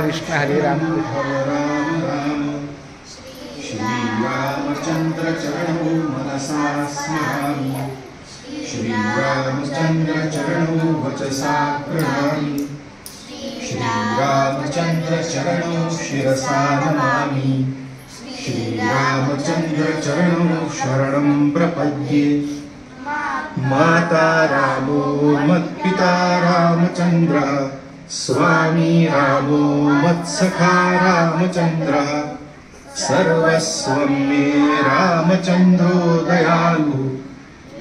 कृष्ण हरे राम श्रीरामचंद्र चरणौ मनसा स्मरामि श्रीरामचंद्र चरणौ वचसा प्रणमामि श्रीरामचंद्र चरणौ शिरसा नमामि श्रीरामचंद्र चरणौ शरणं प्रपद्ये माता रामो मत्पिता रामचंद्रः स्वामी रामो मत्सखा रामचंद्रः सर्वस्वं मे रामचंद्रो दयालु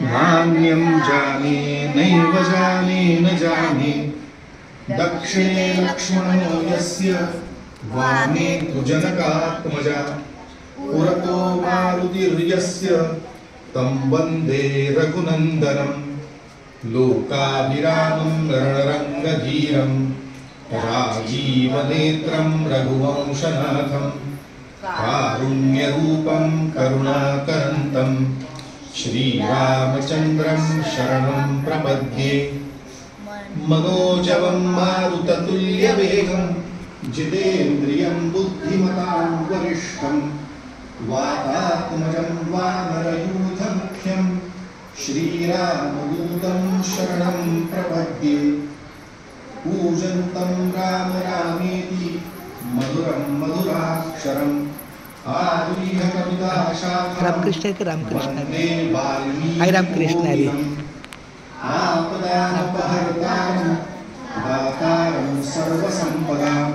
नान्यं जाने नैव जाने न जाने दक्षिणे लक्ष्मणो यस्य वामे तु जनकात्मजा पुरतो मारुतिर्यस्य तं वन्दे रघुनन्दनं लोकाभिरामं रणरङ्गधीरं राजीवनेत्रं रघुवंशनाथं कारुण्यरूपं करुणाकरन्तं श्रीरामचन्द्रं शरणं प्रपद्ये मनोजवं मारुततुल्यवेगं जितेन्द्रियं बुद्धिमतां वरिष्ठं वातात्मजं वानरयूथमुख्यं श्रीरामदूतं शरणं प्रपद्ये पूजन्तं राम रामेति मधुरं मधुराक्षरम् आरुह्य कविताशाखां रामकृष्ण के रामकृष्ण वन्दे वाल्मीकिं हाय रामकृष्ण हरे आपदामपहर्तारं दातारं सर्वसम्पदां